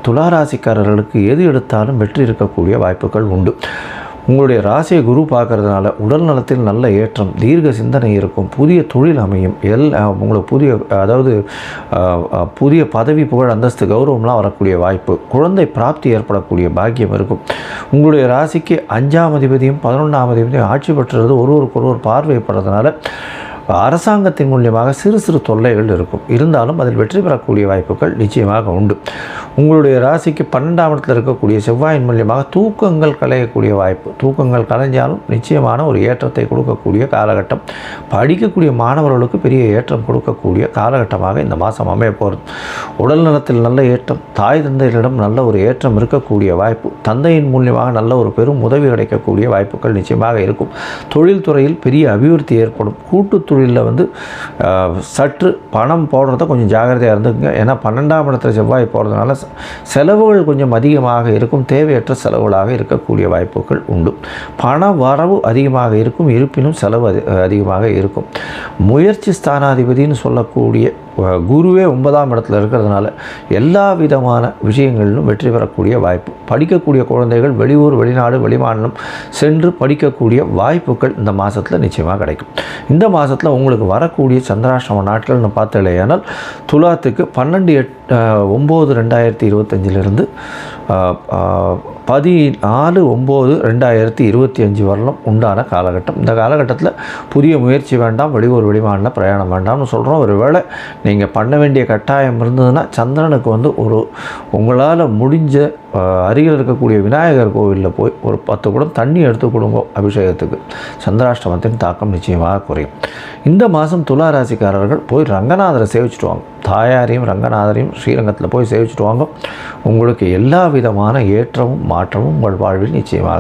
துளாராசிக்காரர்களுக்கு எது எடுத்தாலும் வெற்றி இருக்கக்கூடிய வாய்ப்புகள் உண்டு. உங்களுடைய ராசியை குரு பார்க்கறதுனால உடல் நலத்தில் நல்ல ஏற்றம், தீர்க்க சிந்தனை இருக்கும், புதிய தொழில் அமையும், உங்களுக்கு புதிய பதவி, புகழ், அந்தஸ்து, கௌரவம்லாம் வரக்கூடிய வாய்ப்பு, குழந்தை பிராப்தி ஏற்படக்கூடிய பாக்கியம் இருக்கும். உங்களுடைய ராசிக்கு 5ஆம் அதிபதியும் 11ஆம் அதிபதியும் ஆட்சி பெற்றது ஒருவருக்கொருவர் பார்வைப்படுறதுனால அரசாங்கத்தின் மூலியமாக சிறு சிறு தொல்லைகள் இருக்கும். இருந்தாலும் அதில் வெற்றி பெறக்கூடிய வாய்ப்புகள் நிச்சயமாக உண்டு. உங்களுடைய ராசிக்கு 12ஆம் இடத்தில் இருக்கக்கூடிய செவ்வாயின் மூலியமாக தூக்கங்கள் களையக்கூடிய வாய்ப்பு. தூக்கங்கள் கலைஞ்சாலும் நிச்சயமான ஒரு ஏற்றத்தை கொடுக்கக்கூடிய காலகட்டம். படிக்கக்கூடிய மாணவர்களுக்கு பெரிய ஏற்றம் கொடுக்கக்கூடிய காலகட்டமாக இந்த மாதம் அமைய போகிறது. உடல் நலத்தில் நல்ல ஏற்றம், தாய் தந்தையரிடம் நல்ல ஒரு ஏற்றம் இருக்கக்கூடிய வாய்ப்பு, தந்தையின் மூலியமாக நல்ல ஒரு பெரும் உதவி கிடைக்கக்கூடிய வாய்ப்புகள் நிச்சயமாக இருக்கும். தொழில்துறையில் பெரிய அபிவிருத்தி ஏற்படும். கூட்டு தொழிலில் சற்று பணம் போடுறத கொஞ்சம் ஜாகிரதையாக இருந்துக்குங்க. ஏன்னா 12ஆம் இடத்துல செவ்வாய் போகிறதுனால செலவுகள் கொஞ்சம் அதிகமாக இருக்கும். தேவையற்ற செலவுகளாக இருக்கக்கூடிய வாய்ப்புகள் உண்டு. பண வரவு அதிகமாக இருக்கும், இருப்பினும் செலவு அதிகமாக இருக்கும். முயற்சி ஸ்தானாதிபதினு சொல்லக்கூடிய குருவே 9ஆம் இடத்துல இருக்கிறதுனால எல்லா விதமான விஷயங்களிலும் வெற்றி பெறக்கூடிய வாய்ப்பு. படிக்கக்கூடிய குழந்தைகள் வெளியூர், வெளிநாடு, வெளிமாநிலம் சென்று படிக்கக்கூடிய வாய்ப்புகள் இந்த மாதத்தில் நிச்சயமாக கிடைக்கும். இந்த மாதத்தில் உங்களுக்கு வரக்கூடிய சந்திராஷ்டம நாட்கள்னு பார்த்தலையானால் துலாத்துக்கு 12/9/2025 14/9/2025 வரலும் உண்டான காலகட்டம். இந்த காலகட்டத்தில் புதிய முயற்சி வேண்டாம், வெளியூர் வெளிமாநில பிரயாணம் வேண்டாம்னு சொல்கிறோம். ஒரு வேளை நீங்கள் பண்ண வேண்டிய கட்டாயம் இருந்ததுன்னா சந்திரனுக்கு உங்களால் முடிஞ்ச அருகில் இருக்கக்கூடிய விநாயகர் கோவிலில் போய் ஒரு 10 குடம் தண்ணி எடுத்து கொடுங்க அபிஷேகத்துக்கு. சந்திராஷ்டமத்தின் தாக்கம் நிச்சயமாக குறையும். இந்த மாதம் துலா ராசிக்காரர்கள் போய் ரங்கநாதரை சேவிச்சுட்டு வாங்க. தாயாரையும் ரங்கநாதரையும் ஸ்ரீரங்கத்தில் போய் சேவிச்சுட்டு வாங்க. உங்களுக்கு எல்லா விதமான ஏற்றமும் மாற்றமும் உங்கள் வாழ்வில் நிச்சயமாக